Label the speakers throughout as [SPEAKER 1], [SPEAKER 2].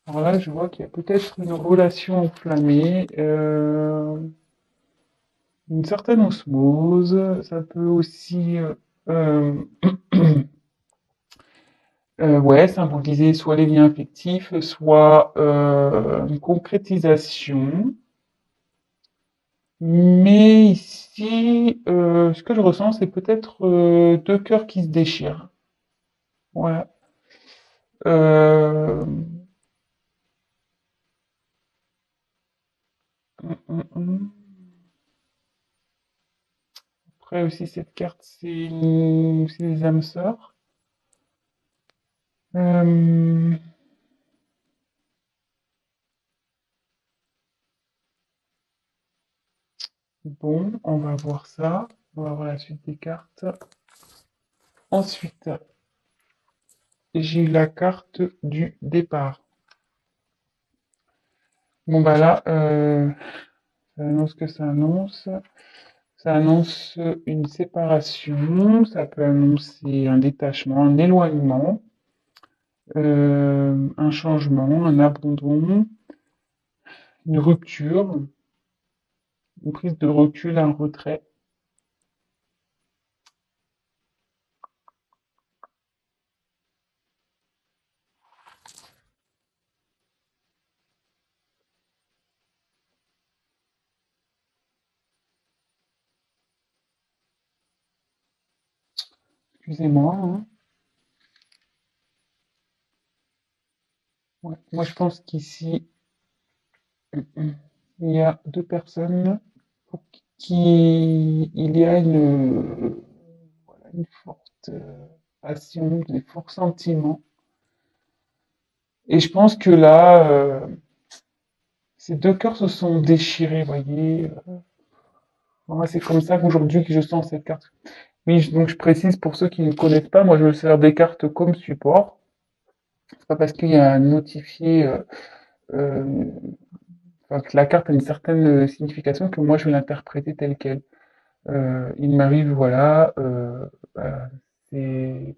[SPEAKER 1] Alors là, je vois qu'il y a peut-être une relation enflammée, une certaine osmose. Ça peut aussi, euh, ouais, symboliser soit les liens affectifs, soit une concrétisation. Mais ici, ce que je ressens, c'est peut-être deux cœurs qui se déchirent. Ouais. Euh, hum. Après aussi, cette carte, c'est les âmes sœurs. Euh, bon, on va voir ça. On va voir la suite des cartes. Ensuite, j'ai eu la carte du départ. Bon, bah là, ça annonce que ça annonce. Ça annonce une séparation, ça peut annoncer un détachement, un éloignement, un changement, un abandon, une rupture, une prise de recul, un retrait. Excusez-moi, hein. Ouais. Moi, je pense qu'ici, il y a deux personnes pour qui il y a voilà, une forte passion, des forts sentiments. Et je pense que là, ces deux cœurs se sont déchirés, vous voyez. Moi, c'est comme ça qu'aujourd'hui que je sens cette carte. Oui, donc je précise pour ceux qui ne connaissent pas, moi je me sers des cartes comme support. C'est pas parce qu'il y a un notifié, euh, enfin, que la carte a une certaine signification que moi je vais l'interpréter telle quelle. Il m'arrive, voilà, bah, c'est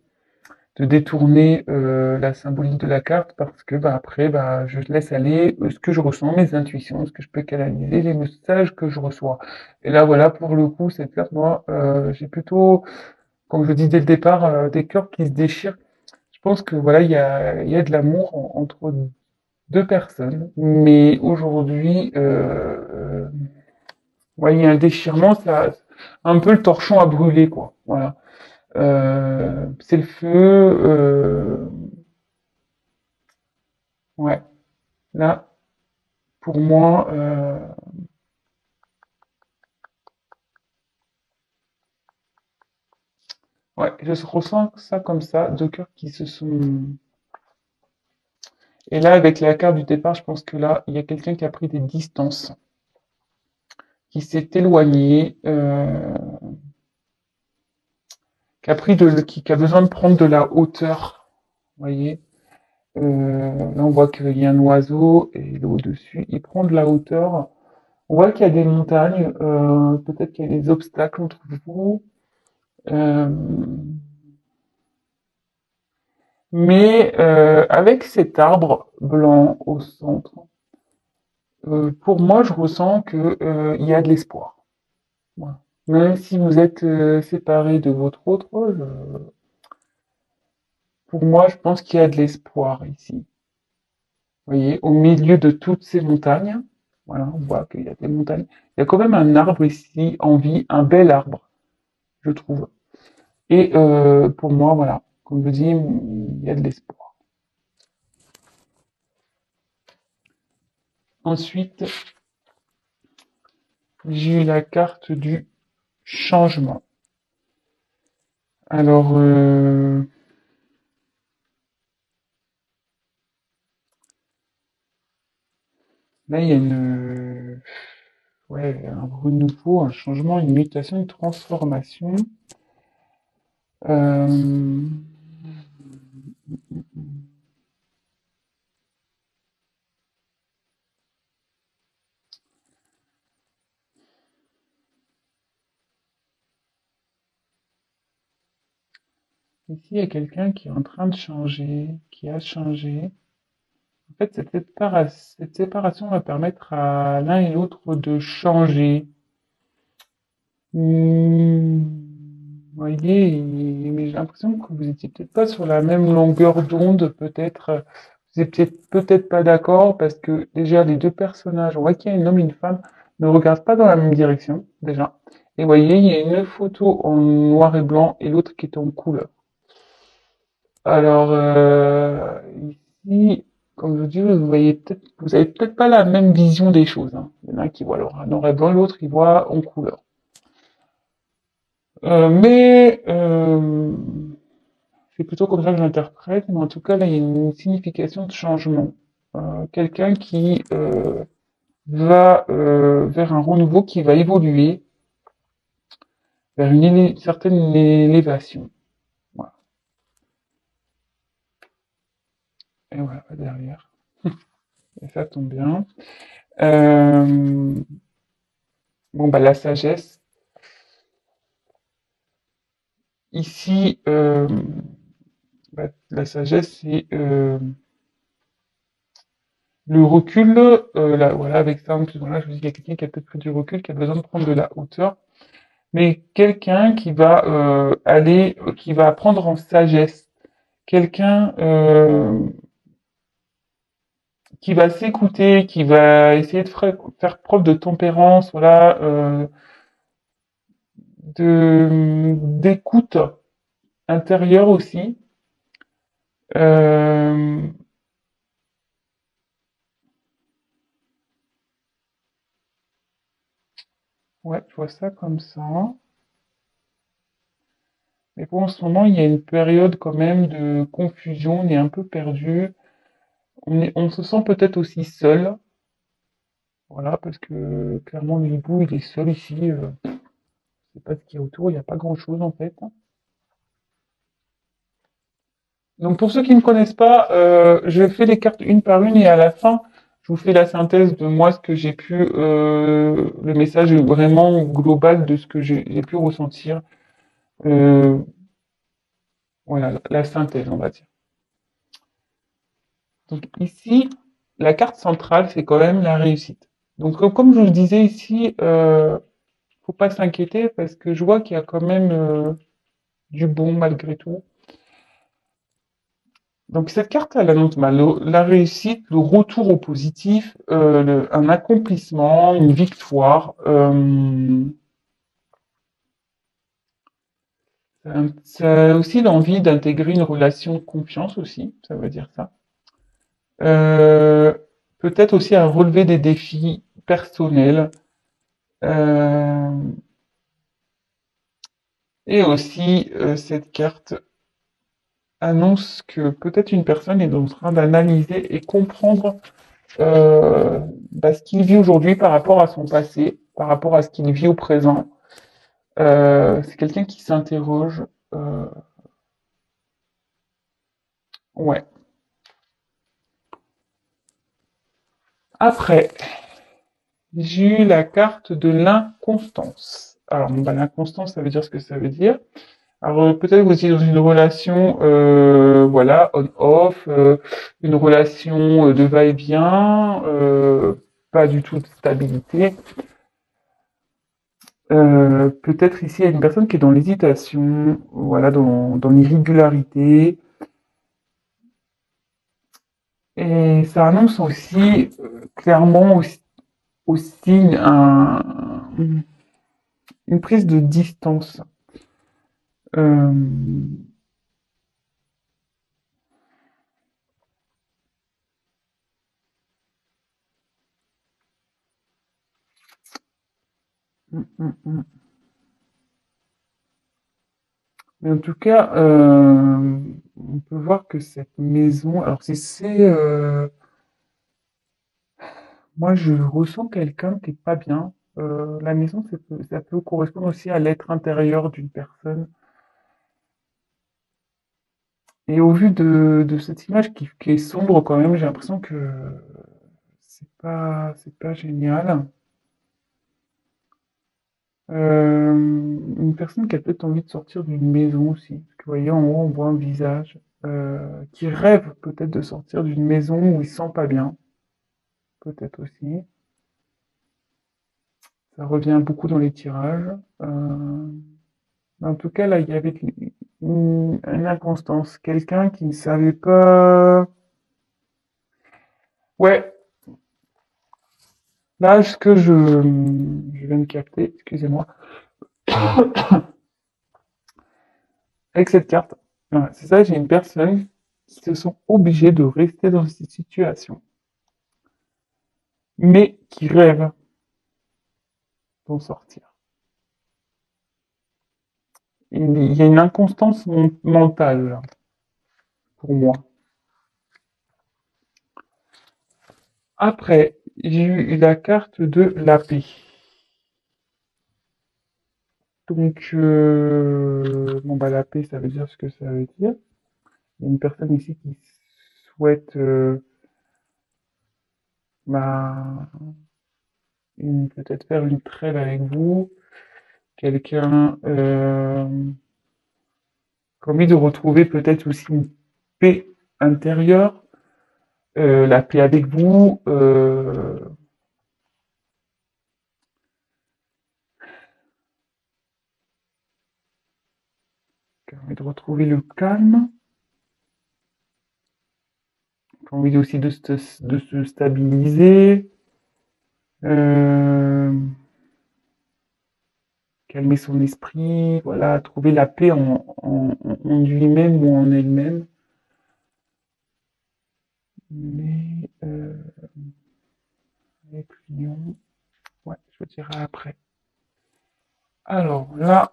[SPEAKER 1] de détourner la symbolique de la carte parce que bah, après, bah, je laisse aller ce que je ressens, mes intuitions, ce que je peux canaliser, les messages que je reçois. Et là, voilà, pour le coup, cette carte, moi, j'ai plutôt, comme je dis dès le départ, des cœurs qui se déchirent. Je pense que voilà, il y a de l'amour entre deux personnes, mais aujourd'hui, ouais, il y a un déchirement, ça, un peu le torchon à brûler, quoi. Voilà. C'est le feu. Ouais, là, pour moi, ouais, je ressens ça comme ça, deux cœurs qui se sont. Et là, avec la carte du départ, je pense que là, il y a quelqu'un qui a pris des distances, qui s'est éloigné, qui a besoin de prendre de la hauteur. Vous voyez, là, on voit qu'il y a un oiseau et il est au-dessus. Il prend de la hauteur. On voit qu'il y a des montagnes, peut-être qu'il y a des obstacles entre vous. Euh, mais avec cet arbre blanc au centre, pour moi, je ressens que il y a de l'espoir. Voilà. Même si vous êtes séparés de votre autre, pour moi, je pense qu'il y a de l'espoir ici. Vous voyez, au milieu de toutes ces montagnes, voilà, on voit qu'il y a des montagnes. Il y a quand même un arbre ici en vie, un bel arbre, je trouve. Et pour moi, voilà, comme je dis, il y a de l'espoir. Ensuite, j'ai eu la carte du changement. Alors, là, il y a ouais, un renouveau, un changement, une mutation, une transformation. Euh, ici, il y a quelqu'un qui est en train de changer, qui a changé. fait, cette séparation va permettre à l'un et l'autre de changer. Vous voyez, mais j'ai l'impression que vous étiez peut-être pas sur la même longueur d'onde, peut-être. Vous êtes peut-être pas d'accord parce que déjà les deux personnages, on voit qu'il y a un homme et une femme, ne regardent pas dans la même direction déjà. Et vous voyez, il y a une photo en noir et blanc et l'autre qui est en couleur. Alors ici, comme je dis, vous avez peut-être pas la même vision des choses, hein. Il y en a un qui voit alors en noir et blanc, l'autre il voit en couleur. Mais c'est plutôt comme ça que je l'interprète, mais en tout cas, là, il y a une signification de changement. Quelqu'un qui va vers un renouveau, qui va évoluer vers une certaine élévation. Voilà. Et voilà, derrière. Et ça tombe bien. Euh, bon, bah, la sagesse. Ici, bah, la sagesse, c'est le recul. Là, voilà, avec ça, voilà, je vous dis qu'il y a quelqu'un qui a peut-être pris du recul, qui a besoin de prendre de la hauteur. Mais quelqu'un qui va qui va apprendre en sagesse, quelqu'un qui va s'écouter, qui va essayer de faire preuve de tempérance, voilà, d'écoute intérieure aussi. Euh, ouais, je vois ça comme ça. Mais pour en ce moment, il y a une période quand même de confusion, on est un peu perdu, on se sent peut-être aussi seul, voilà, parce que clairement le hibou, il est seul ici. Je sais pas ce qu'il y a autour, il n'y a pas grand-chose en fait. Donc pour ceux qui ne connaissent pas, je fais les cartes une par une et à la fin, je vous fais la synthèse de moi, ce que j'ai pu, le message vraiment global de ce que j'ai pu ressentir. Euh, voilà, la synthèse, on va dire. Donc ici, la carte centrale, c'est quand même la réussite. Donc comme je vous le disais ici, faut pas s'inquiéter parce que je vois qu'il y a quand même du bon malgré tout. Donc cette carte, elle annonce bah, la réussite, le retour au positif, un accomplissement, une victoire. Ça a aussi l'envie d'intégrer une relation de confiance aussi, ça veut dire ça. Euh, Peut-être aussi à relever des défis personnels. Euh, et aussi, cette carte annonce que peut-être une personne est en train d'analyser et comprendre euh, bah, ce qu'il vit aujourd'hui par rapport à son passé, par rapport à ce qu'il vit au présent. C'est quelqu'un qui s'interroge. Euh, ouais. Après, j'ai eu la carte de l'inconstance. Alors, bon, bah, l'inconstance, ça veut dire ce que ça veut dire. Alors, peut-être que vous étiez dans une relation, voilà, on-off, une relation de va-et-vient, pas du tout de stabilité. Peut-être ici, il y a une personne qui est dans l'hésitation, voilà, dans l'irrégularité. Et ça annonce aussi, clairement aussi une prise de distance. Euh, mm, mm, mm. Mais en tout cas, on peut voir que cette maison, alors moi je ressens quelqu'un qui est pas bien. La maison, ça peut correspondre aussi à l'être intérieur d'une personne. Et au vu de cette image qui est sombre quand même, j'ai l'impression que c'est pas génial. Une personne qui a peut-être envie de sortir d'une maison aussi. Parce que vous voyez, en haut, on voit un visage. qui rêve peut-être de sortir d'une maison où il se sent pas bien, peut-être aussi. Ça revient beaucoup dans les tirages. En tout cas, là, il y avait une inconstance. Quelqu'un qui ne savait pas. Ouais, là, ce que je viens de capter, excusez-moi, avec cette carte, voilà, c'est ça, j'ai une personne qui se sont obligés de rester dans cette situation, mais qui rêve d'en sortir. Il y a une inconstance mentale, là, pour moi. Après, j'ai eu la carte de la paix. Donc, bon, bah, la paix, ça veut dire ce que ça veut dire. Il y a une personne ici qui souhaite bah, peut-être faire une trêve avec vous. Quelqu'un qui a envie de retrouver peut-être aussi une paix intérieure, la paix avec vous, qui a envie de retrouver le calme, qui a envie aussi de se stabiliser, euh, calmer son esprit, voilà, trouver la paix en lui-même ou en elle-même. Mais avec Lyon, ouais, je dirais après. Alors là,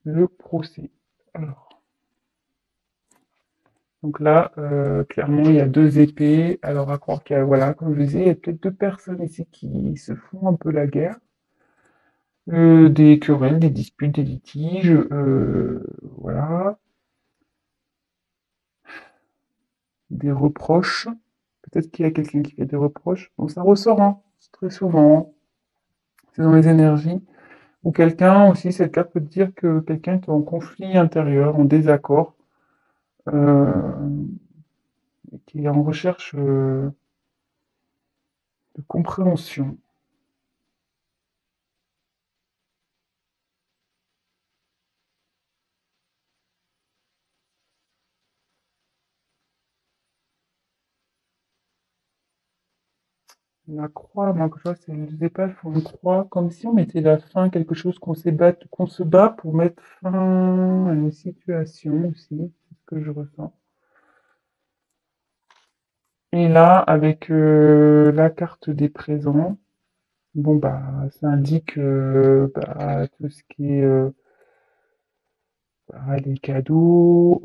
[SPEAKER 1] le procès. Alors, donc là, clairement, il y a deux épées. Alors, à croire qu'il y a, voilà, comme je disais, il y a peut-être deux personnes ici qui se font un peu la guerre. Des querelles, des disputes, des litiges, voilà, des reproches. Peut-être qu'il y a quelqu'un qui fait des reproches. Donc ça ressort, hein, très souvent. C'est dans les énergies. Ou quelqu'un aussi, cette carte peut dire que quelqu'un est en conflit intérieur, en désaccord, euh, qui est en recherche de compréhension. La croix, moi, que je vois, c'est les épées font une croix, comme si on mettait la fin, quelque chose qu'on se bat pour mettre fin à une situation aussi, c'est ce que je ressens. Et là, avec la carte des présents, bon bah, ça indique bah, tout ce qui est bah, les cadeaux,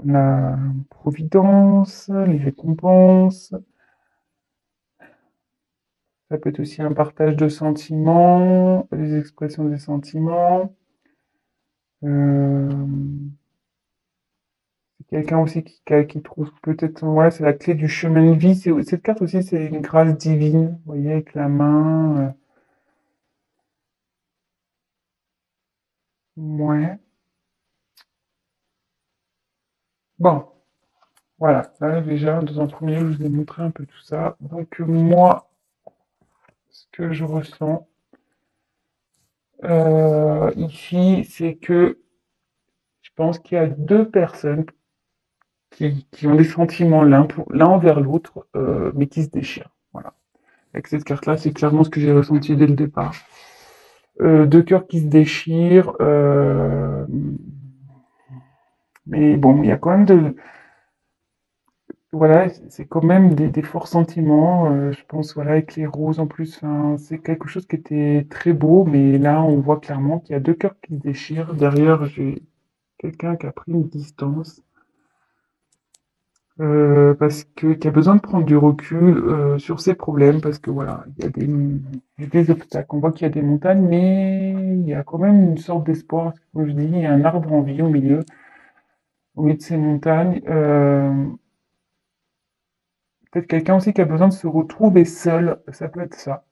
[SPEAKER 1] la providence, les récompenses. Ça peut être aussi un partage de sentiments, les expressions des sentiments. Euh, c'est quelqu'un aussi qui trouve peut-être, ouais, c'est la clé du chemin de vie. Cette carte aussi, c'est une grâce divine, vous voyez, avec la main. Ouais. Bon, voilà. Là, déjà, dans un premier lieu, je vous ai montré un peu tout ça. Donc, moi, ce que je ressens ici, c'est que je pense qu'il y a deux personnes qui ont des sentiments l'un envers l'autre, mais qui se déchirent. Voilà. Avec cette carte-là, c'est clairement ce que j'ai ressenti dès le départ. Deux cœurs qui se déchirent, mais bon, il y a quand même voilà, c'est quand même des forts sentiments. Je pense, voilà, avec les roses en plus, enfin, c'est quelque chose qui était très beau, mais là, on voit clairement qu'il y a deux cœurs qui se déchirent. Derrière, j'ai quelqu'un qui a pris une distance. Parce que qui a besoin de prendre du recul sur ses problèmes, parce que voilà, il y a des obstacles. On voit qu'il y a des montagnes, mais il y a quand même une sorte d'espoir. Parce que, comme je dis, il y a un arbre en vie au milieu de ces montagnes. Peut-être quelqu'un aussi qui a besoin de se retrouver seul, ça peut être ça.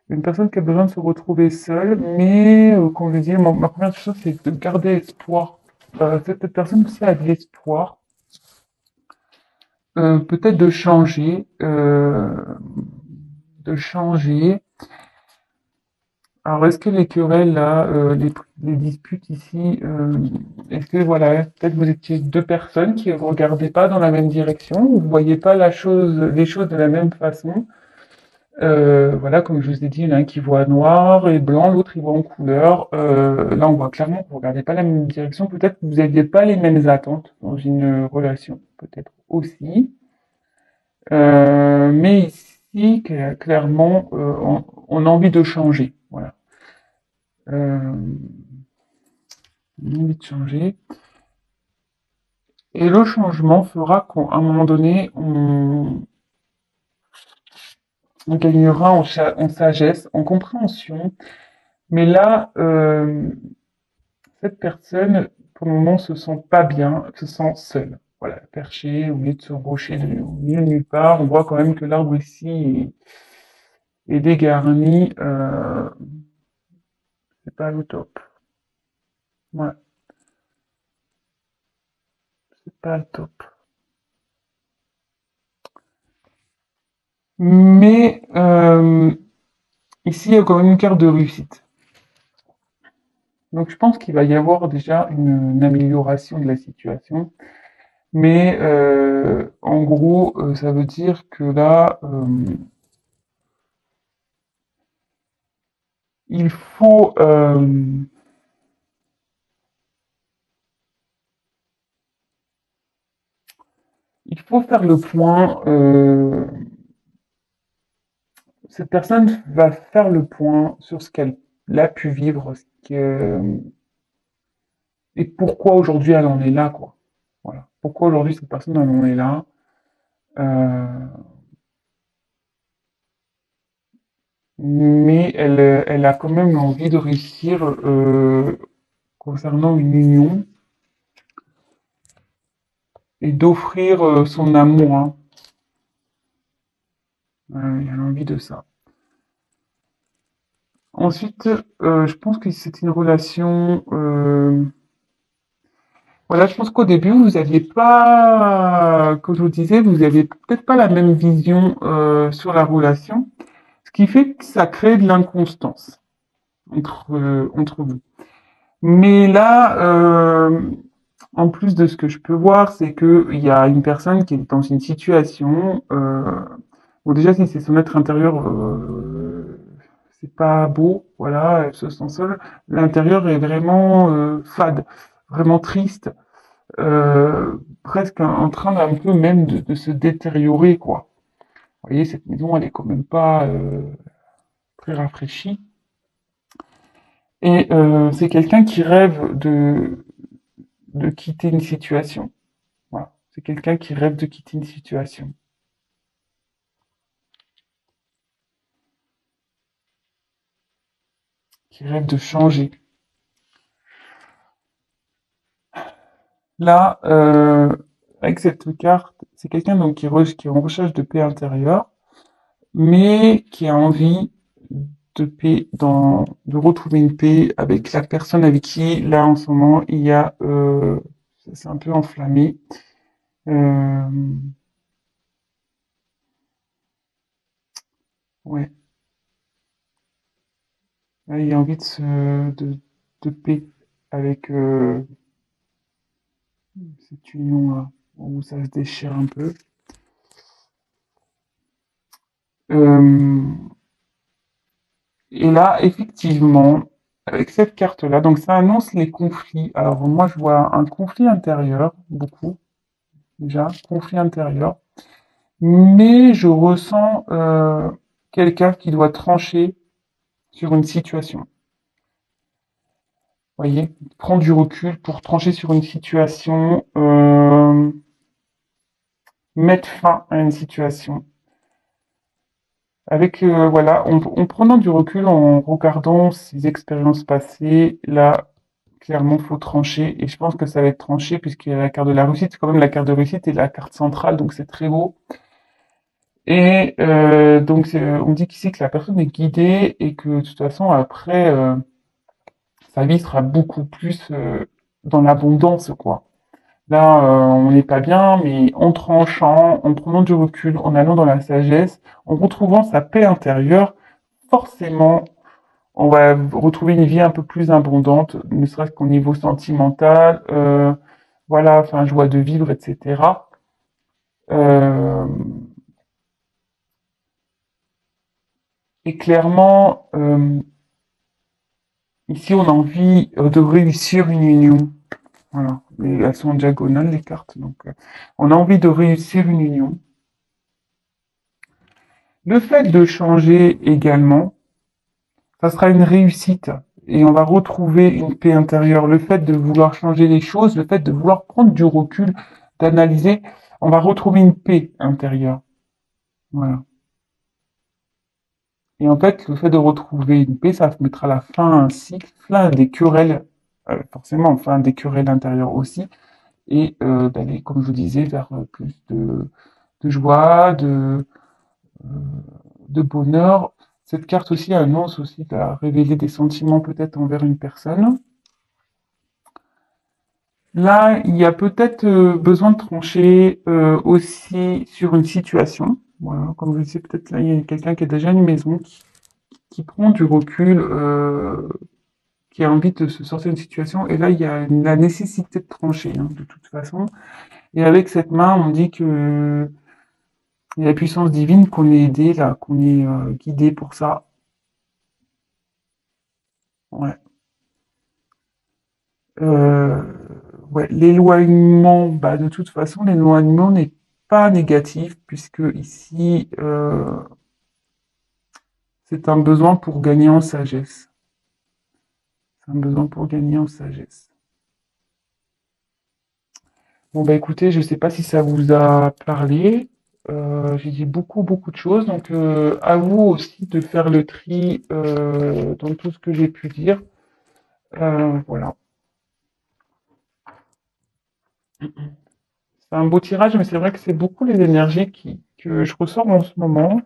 [SPEAKER 1] Une personne qui a besoin de se retrouver seule, mais comme je dis, ma première chose, c'est de garder espoir. Cette personne aussi a de l'espoir, peut-être de changer. Alors, est-ce que les querelles là, les disputes ici, est-ce que voilà, peut-être vous étiez deux personnes qui ne regardaient pas dans la même direction, vous ne voyez pas les choses de la même façon. Voilà, comme je vous ai dit, il y en a un qui voit noir et blanc, l'autre il voit en couleur. Là, on voit clairement que vous regardez pas la même direction. Peut-être que vous n'aviez pas les mêmes attentes dans une relation, peut-être aussi. Mais ici, clairement, on a envie de changer. Voilà. On a envie de changer. Et le changement fera qu'à un moment donné, on gagnera en sagesse, en compréhension. Mais là, cette personne, pour le moment, se sent pas bien, se sent seule. Voilà, perchée, au milieu de ce rocher, au milieu de nulle part. On voit quand même que l'arbre ici est dégarni. C'est pas le top. Ouais, c'est pas le top. Mais ici, il y a quand même une carte de réussite. Donc, je pense qu'il va y avoir déjà une amélioration de la situation. Mais en gros, ça veut dire que là, il faut, il faut faire le point. Cette personne va faire le point sur ce qu'elle a pu vivre, et pourquoi aujourd'hui elle en est là, quoi. Voilà. Pourquoi aujourd'hui cette personne elle en est là. Euh, mais elle a quand même envie de réussir concernant une union et d'offrir son amour, hein. Elle a envie de ça. Ensuite, je pense que c'est une relation. Voilà, je pense qu'au début, vous aviez pas, comme je vous disais, vous aviez peut-être pas la même vision sur la relation, ce qui fait que ça crée de l'inconstance entre vous. Mais là, en plus de ce que je peux voir, c'est que il y a une personne qui est dans une situation. Bon, déjà, si c'est son être intérieur, c'est pas beau, voilà, elle se sent seule. L'intérieur est vraiment fade, vraiment triste, presque en train d'un peu même de se détériorer, quoi. Vous voyez, cette maison, elle est quand même pas très rafraîchie. Et c'est quelqu'un qui rêve de quitter une situation. Voilà. C'est quelqu'un qui rêve de quitter une situation, qui rêve de changer. Là, avec cette carte, c'est quelqu'un donc qui est en recherche de paix intérieure, mais qui a envie de paix, de retrouver une paix avec la personne avec qui, là, en ce moment, il y a, c'est un peu enflammé. Euh, ouais, là, il a envie de paix avec cette union-là, où ça se déchire un peu. Euh, et là, effectivement, avec cette carte-là, donc ça annonce les conflits. Alors moi, je vois un conflit intérieur, beaucoup déjà, conflit intérieur, mais je ressens quelqu'un qui doit trancher sur une situation. Vous voyez, prendre du recul pour trancher sur une situation, mettre fin à une situation. Avec, voilà, en prenant du recul, en regardant ses expériences passées, là, clairement, faut trancher. Et je pense que ça va être tranché puisqu'il y a la carte de la réussite. C'est quand même la carte de réussite et la carte centrale, donc c'est très beau. Et donc, on dit qu'ici que la personne est guidée et que de toute façon, après, sa vie sera beaucoup plus dans l'abondance, quoi. Là, on n'est pas bien, mais en tranchant, en prenant du recul, en allant dans la sagesse, en retrouvant sa paix intérieure, forcément, on va retrouver une vie un peu plus abondante, ne serait-ce qu'au niveau sentimental, voilà, enfin, joie de vivre, etc. Euh, et clairement, ici, on a envie de réussir une union. Voilà, elles sont en diagonale, les cartes, donc on a envie de réussir une union. Le fait de changer également, ça sera une réussite et on va retrouver une paix intérieure. Le fait de vouloir changer les choses, le fait de vouloir prendre du recul, d'analyser, on va retrouver une paix intérieure. Voilà. Et en fait, le fait de retrouver une paix, ça mettra la fin à un cycle, fin des querelles, forcément, fin des querelles intérieures aussi, et d'aller, comme je vous disais, vers plus de joie, euh, de bonheur. Cette carte aussi annonce aussi de révéler des sentiments peut-être envers une personne. Là, il y a peut-être besoin de trancher aussi sur une situation. Voilà, comme je le disais, peut-être là, il y a quelqu'un qui a déjà une maison, qui prend du recul, qui a envie de se sortir d'une situation. Et là, il y a la nécessité de trancher, hein, de toute façon. Et avec cette main, on dit que il y a la puissance divine, qu'on est aidé, là, qu'on est guidé pour ça. Ouais. Euh, ouais, l'éloignement, bah, de toute façon, l'éloignement n'est pas négatif, puisque ici, c'est un besoin pour gagner en sagesse. C'est un besoin pour gagner en sagesse. Bon, bah écoutez, je ne sais pas si ça vous a parlé. J'ai dit beaucoup, beaucoup de choses. Donc, à vous aussi de faire le tri dans tout ce que j'ai pu dire. Voilà. C'est un beau tirage, mais c'est vrai que c'est beaucoup les énergies que je ressens en ce moment.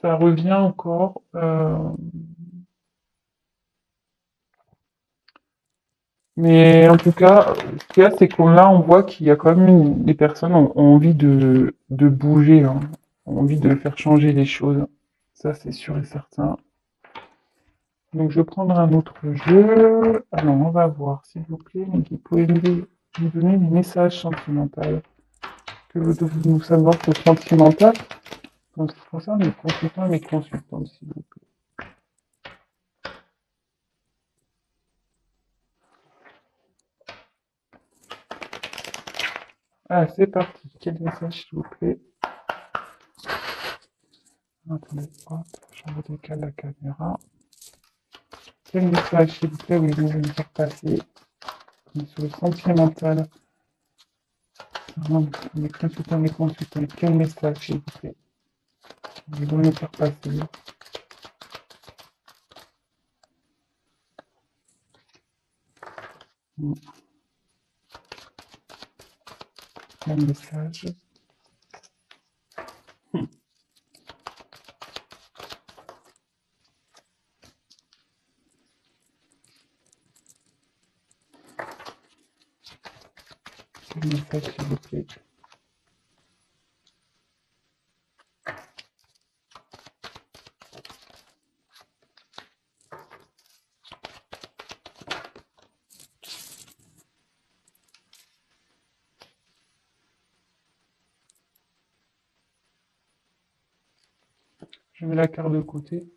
[SPEAKER 1] Ça revient encore. Mais en tout cas, ce qu'il y a, c'est qu'on là, on voit qu'il y a quand même des personnes ont envie de bouger, hein, ont envie de faire changer les choses. Ça, c'est sûr et certain. Donc, je vais prendre un autre jeu. Alors, on va voir, s'il vous plaît. Donc, vous pouvez nous donner des messages sentimentaux. Que devons-nous savoir sur le sentimental en ce qui concerne mes consultants et mes consultantes, s'il vous plaît. Ah, c'est parti. Quel message, s'il vous plaît? Attendez, hop, je redécale la caméra. Quel message, s'il vous plaît, voulez-vous me faire passer sur le sentimental? Mes consultants, mes consultants, quel message, s'il vous plaît, voulez-vous me faire passer? Quel message? Quel message, s'il vous plaît? Je mets la carte de côté.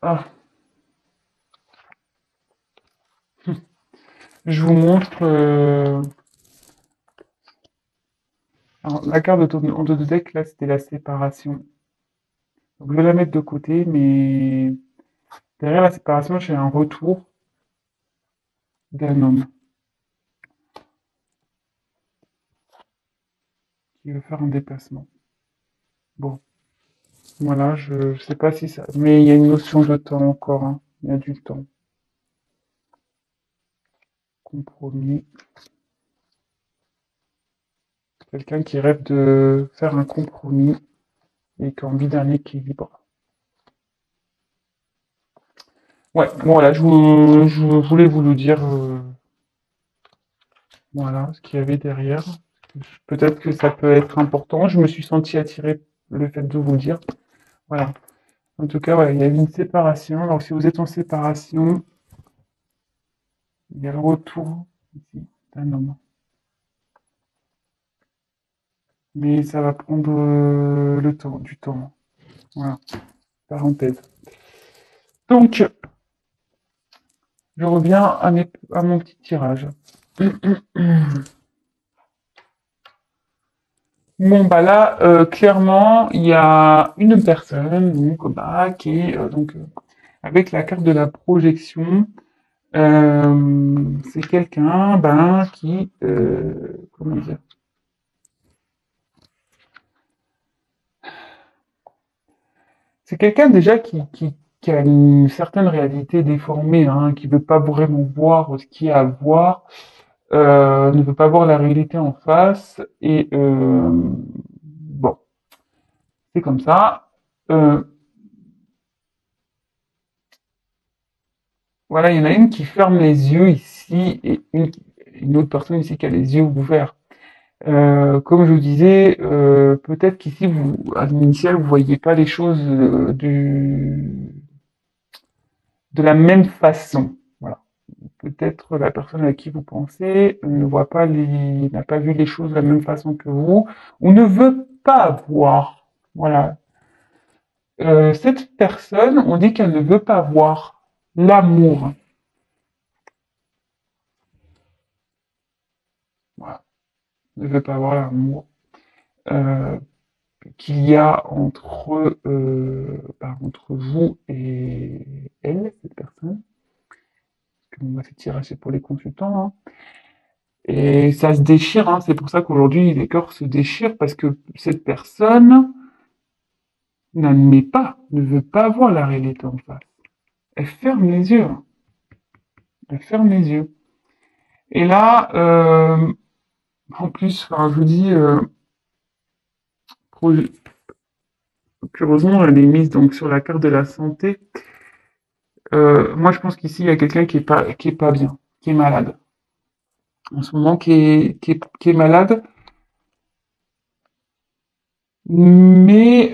[SPEAKER 1] Ah, je vous montre. Alors, la carte en deux de deck, là, c'était la séparation. Donc, je vais la mettre de côté, mais derrière la séparation, j'ai un retour d'un homme qui veut faire un déplacement. Bon, voilà, je sais pas si ça. Mais il y a une notion de temps encore, hein. Il y a du temps. Compromis. quelqu'un qui rêve de faire un compromis et qui a envie d'un équilibre. Ouais, bon, voilà, je voulais vous le dire, voilà, ce qu'il y avait derrière. Peut-être que ça peut être important. Je me suis senti attiré le fait de vous le dire. Voilà. En tout cas, voilà, il y a eu une séparation. Donc, si vous êtes en séparation, il y a le retour ici d'un homme. Mais ça va prendre le temps, du temps. Voilà, parenthèse. Donc, je reviens à mon petit tirage. Bon, bah là, clairement, il y a une personne donc, bah, qui est avec la carte de la projection. C'est quelqu'un ben, qui, comment dire, c'est quelqu'un déjà qui a une certaine réalité déformée, hein, qui veut pas vraiment voir ce qu'il y a à voir, ne veut pas voir la réalité en face, et bon, c'est comme ça. Euh, voilà, il y en a une qui ferme les yeux ici, et une autre personne ici qui a les yeux ouverts. Comme je vous disais, peut-être qu'ici, vous, à l'initial, vous voyez pas les choses de la même façon. Voilà. Peut-être la personne à qui vous pensez ne voit pas n'a pas vu les choses de la même façon que vous, ou ne veut pas voir. Voilà. Cette personne, on dit qu'elle ne veut pas voir l'amour. Voilà. Ne veut pas voir l'amour. Euh, qu'il y a entre vous et elle, cette personne, que moi c'est tirage pour les consultants, hein. Et ça se déchire, hein. C'est pour ça qu'aujourd'hui les corps se déchirent parce que cette personne n'admet pas, ne veut pas voir la réalité en face. Elle ferme les yeux, hein. Elle ferme les yeux. Et là, en plus, enfin, je vous dis, curieusement, elle est mise donc sur la carte de la santé. Moi, je pense qu'ici, il y a quelqu'un qui est pas bien, qui est malade. En ce moment, qui est malade. Mais,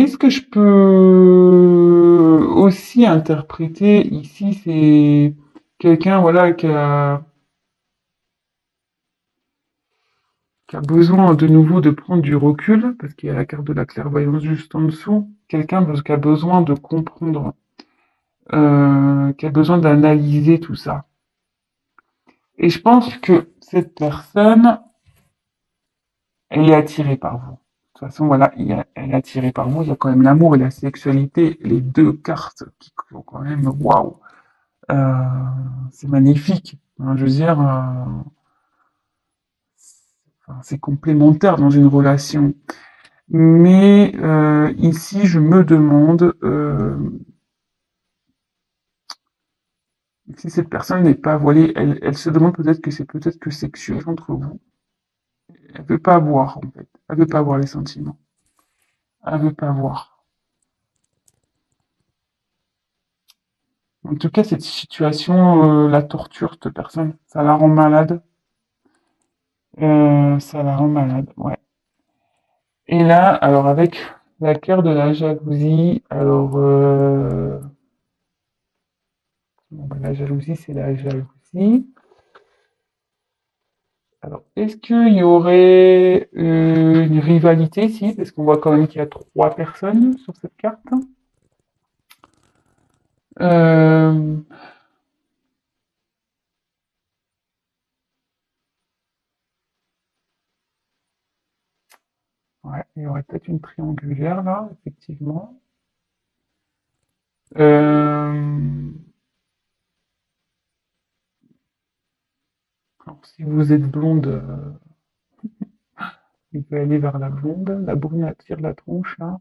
[SPEAKER 1] ce que je peux aussi interpréter ici, c'est quelqu'un, voilà, qui a besoin de nouveau de prendre du recul, parce qu'il y a la carte de la clairvoyance juste en dessous. Quelqu'un qui a besoin de comprendre, qui a besoin d'analyser tout ça. Et je pense que cette personne, elle est attirée par vous. De toute façon, voilà, elle est attirée par vous. Il y a quand même l'amour et la sexualité, les deux cartes qui sont quand même waouh. Euh, c'est magnifique. Hein, je veux dire, c'est complémentaire dans une relation. Mais ici, je me demande si cette personne n'est pas voilée. Elle se demande peut-être que c'est peut-être que sexuel entre vous. Elle veut pas voir en fait. Elle veut pas voir les sentiments. Elle veut pas voir. En tout cas, cette situation la torture, cette personne. Ça la rend malade. Ça la rend malade, ouais. Et là, alors avec la carte de la jalousie, alors bon, ben, la jalousie, c'est la jalousie. Alors, est-ce qu'il y aurait une rivalité ici? Parce qu'on voit quand même qu'il y a trois personnes sur cette carte. Euh, ouais, il y aurait peut-être une triangulaire là, effectivement. Euh, alors, si vous êtes blonde, il peut aller vers la blonde. La brune attire la tronche là.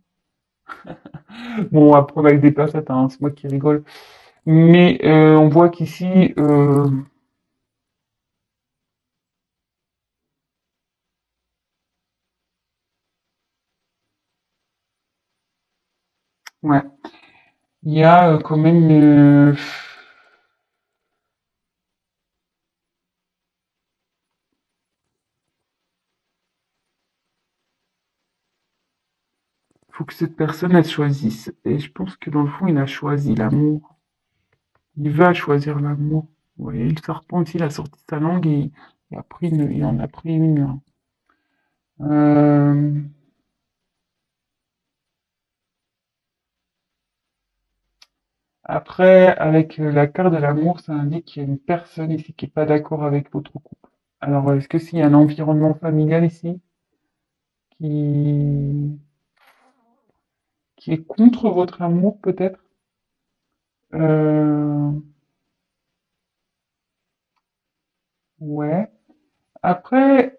[SPEAKER 1] Bon, on va prendre avec des pincettes, hein, c'est moi qui rigole. Mais on voit qu'ici, ouais, il y a quand même, faut que cette personne elle choisisse. Et je pense que dans le fond, il a choisi l'amour. Il va choisir l'amour. Vous voyez, le serpent ici, il a sorti sa langue et il en a pris une. Euh, Après, avec la carte de l'amour, ça indique qu'il y a une personne ici qui est pas d'accord avec votre couple. Alors, est-ce que s'il y a un environnement familial ici qui, qui est contre votre amour, peut-être? Euh, ouais. Après,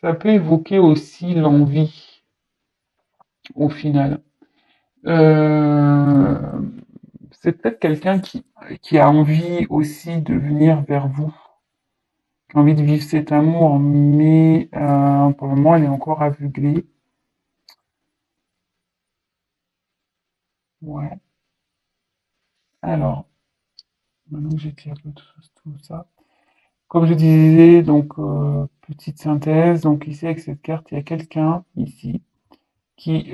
[SPEAKER 1] ça peut évoquer aussi l'envie, au final. Euh, c'est peut-être quelqu'un qui a envie aussi de venir vers vous, qui a envie de vivre cet amour, mais pour le moment, elle est encore aveuglée. Ouais. Alors, maintenant que j'ai écrit un peu tout ça. Comme je disais, donc, petite synthèse, donc ici avec cette carte, il y a quelqu'un ici qui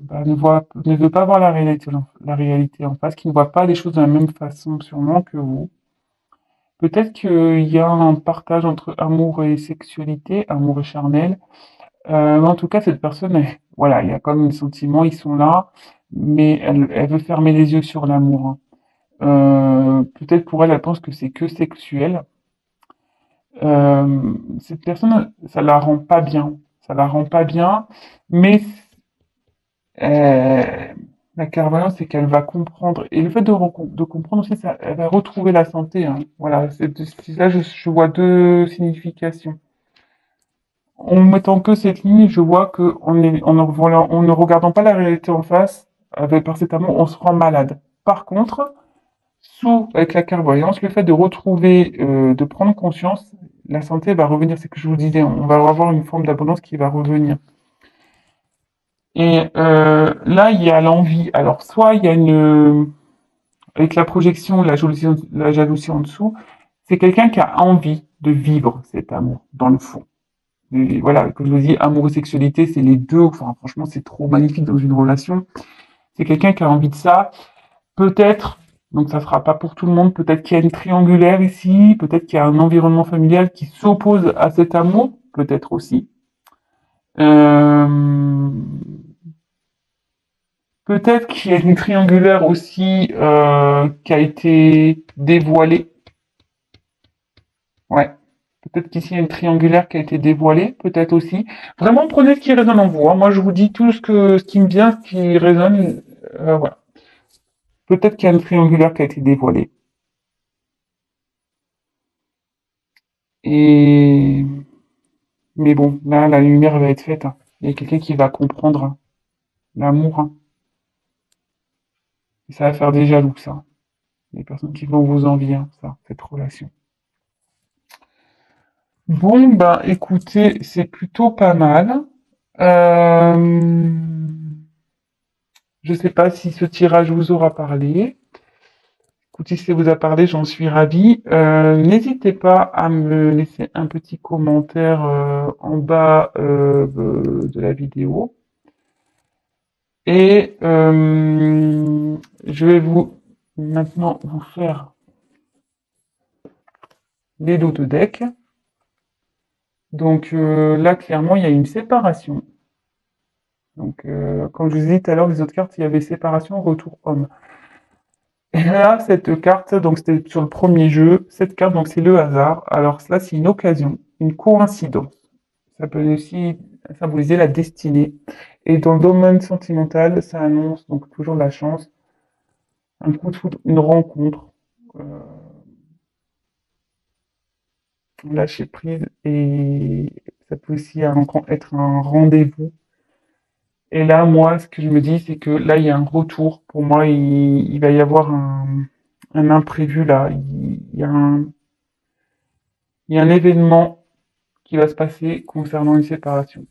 [SPEAKER 1] bah, ne veut pas voir la réalité en face, qui ne voit pas les choses de la même façon sûrement que vous. Peut-être qu'il y a un partage entre amour et sexualité, amour et charnel. Mais en tout cas, cette personne, voilà, il y a quand même des sentiments, ils sont là, mais elle veut fermer les yeux sur l'amour, hein. Peut-être pour elle, elle pense que c'est que sexuel. Cette personne, ça la rend pas bien. Ça la rend pas bien, mais euh, la clairvoyance, c'est qu'elle va comprendre. Et le fait de comprendre aussi, ça, elle va retrouver la santé, hein. Voilà, là, je vois deux significations. En mettant que cette ligne, je vois que en ne regardant pas la réalité en face, par cet amour, on se rend malade. Par contre, avec la clairvoyance, le fait de retrouver, de prendre conscience, la santé va revenir. C'est ce que je vous disais, on va avoir une forme d'abondance qui va revenir. Et là, il y a l'envie. Alors, soit il y a avec la projection, la jalousie en dessous, c'est quelqu'un qui a envie de vivre cet amour dans le fond. Et voilà, comme je vous dis, amour et sexualité, c'est les deux. Enfin, franchement, c'est trop magnifique dans une relation. C'est quelqu'un qui a envie de ça. Peut-être, donc ça sera pas pour tout le monde, peut-être qu'il y a une triangulaire ici, peut-être qu'il y a un environnement familial qui s'oppose à cet amour, peut-être aussi. Euh, Peut-être qu'il y a une triangulaire aussi qui a été dévoilée. Ouais. Peut-être qu'ici il y a une triangulaire qui a été dévoilée, peut-être aussi. Vraiment, prenez ce qui résonne en vous, hein. Moi, je vous dis tout ce qui me vient, ce qui résonne. Voilà. Peut-être qu'il y a une triangulaire qui a été dévoilée. Et mais bon, là, la lumière va être faite, hein. Il y a quelqu'un qui va comprendre, hein, l'amour, hein. Et ça va faire des jaloux, ça. Les personnes qui vont vous envier, hein, ça, cette relation. Bon, bah, écoutez, c'est plutôt pas mal. Euh, je sais pas si ce tirage vous aura parlé. Écoutez, si ça vous a parlé, j'en suis ravi. N'hésitez pas à me laisser un petit commentaire en bas de la vidéo. Et je vais maintenant vous faire les dos de deck. Donc là, clairement, il y a une séparation. Donc, comme je vous ai dit tout à l'heure, les autres cartes, il y avait séparation, retour homme. Et là, cette carte, donc c'était sur le premier jeu, cette carte, donc c'est le hasard. Alors là, c'est une occasion, une coïncidence. Ça peut aussi symboliser la destinée. Et dans le domaine sentimental, ça annonce donc toujours la chance, un coup de foudre, une rencontre, euh, lâcher prise, et ça peut aussi être un rendez-vous. Et là, moi, ce que je me dis, c'est que là, il y a un retour. Pour moi, il va y avoir un imprévu là. Il y a un événement qui va se passer concernant une séparation.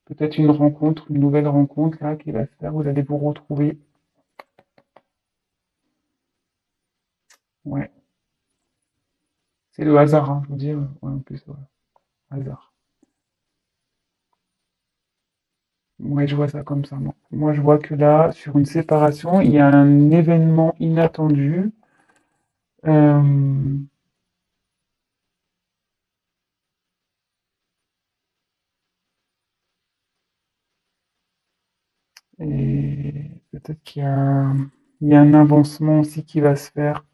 [SPEAKER 1] Peut-être une rencontre, une nouvelle rencontre là qui va se faire. Vous allez vous retrouver. Ouais, c'est le hasard, hein, je vous dis. Ouais, en plus, ouais, hasard. Ouais, je vois ça comme ça. Moi, je vois que là, sur une séparation, il y a un événement inattendu. Euh, et peut-être il y a un avancement aussi qui va se faire.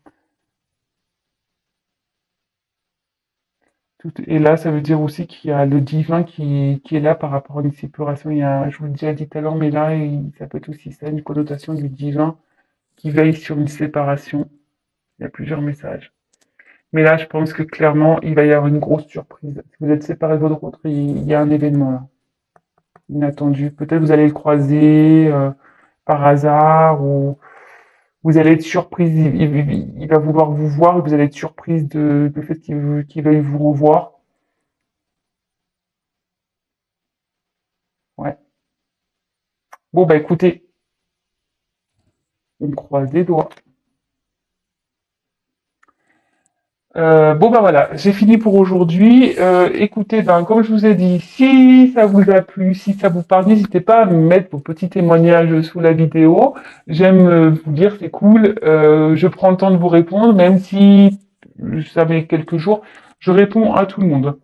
[SPEAKER 1] Et là, ça veut dire aussi qu'il y a le divin qui est là par rapport à une séparation. Je vous l'ai déjà dit tout à l'heure, mais là, ça peut être aussi ça, une connotation du divin qui veille sur une séparation. Il y a plusieurs messages. Mais là, je pense que clairement, il va y avoir une grosse surprise. Si vous êtes séparés de votre autre, il y a un événement là, inattendu. Peut-être vous allez le croiser par hasard ou vous allez être surprise. Il va vouloir vous voir et vous allez être surprise du fait qu'il veuille vous revoir. Ouais. Bon, bah écoutez, on croise les doigts. Bon bah voilà, j'ai fini pour aujourd'hui. Écoutez, ben, comme je vous ai dit, si ça vous a plu, si ça vous parle, n'hésitez pas à me mettre vos petits témoignages sous la vidéo. J'aime vous dire c'est cool. Je prends le temps de vous répondre, même si ça met quelques jours, je réponds à tout le monde.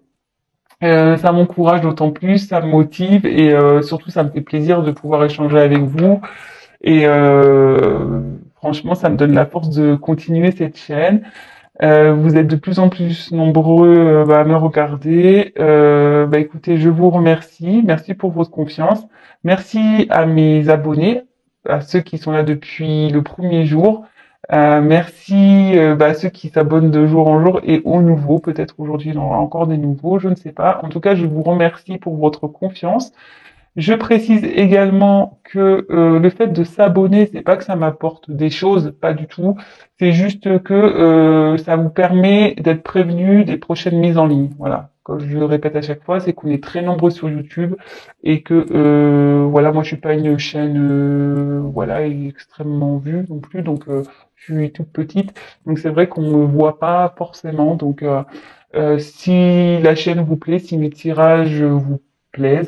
[SPEAKER 1] Ça m'encourage d'autant plus, ça me motive et surtout ça me fait plaisir de pouvoir échanger avec vous. Et franchement, ça me donne la force de continuer cette chaîne. Vous êtes de plus en plus nombreux à me regarder. Bah, écoutez, je vous remercie. Merci pour votre confiance. Merci à mes abonnés, à ceux qui sont là depuis le premier jour. Merci à ceux qui s'abonnent de jour en jour et aux nouveaux. Peut-être aujourd'hui il y en aura encore des nouveaux, je ne sais pas. En tout cas, je vous remercie pour votre confiance. Je précise également que le fait de s'abonner, c'est pas que ça m'apporte des choses, pas du tout. C'est juste que ça vous permet d'être prévenu des prochaines mises en ligne. Voilà. Comme je le répète à chaque fois, c'est qu'on est très nombreux sur YouTube et que voilà, moi je suis pas une chaîne voilà extrêmement vue non plus, donc je suis toute petite, donc c'est vrai qu'on me voit pas forcément. Donc si la chaîne vous plaît, si mes tirages vous plaît,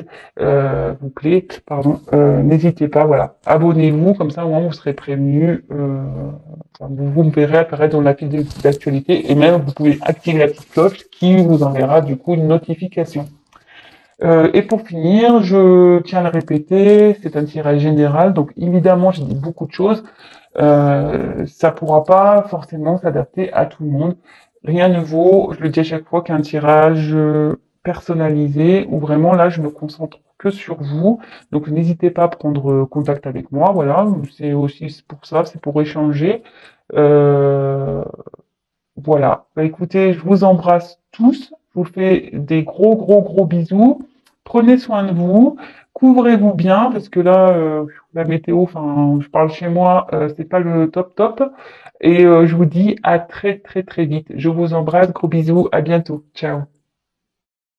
[SPEAKER 1] pardon, n'hésitez pas, voilà, abonnez-vous, comme ça au moins vous serez prévenus, enfin, vous me verrez apparaître dans la file d'actualité et même vous pouvez activer la petite cloche qui vous enverra du coup une notification. Et pour finir, je tiens à le répéter, c'est un tirage général, donc évidemment j'ai dit beaucoup de choses, ça pourra pas forcément s'adapter à tout le monde. Rien ne vaut, je le dis à chaque fois, qu'un tirage personnalisé où vraiment là je me concentre que sur vous. Donc n'hésitez pas à prendre contact avec moi. Voilà, c'est aussi pour ça, c'est pour échanger. Euh, voilà. Bah, écoutez, je vous embrasse tous. Je vous fais des gros gros gros bisous. Prenez soin de vous. Couvrez-vous bien parce que là, la météo, enfin, je parle chez moi, c'est pas le top top. Et je vous dis à très très très vite. Je vous embrasse, gros bisous, à bientôt. Ciao.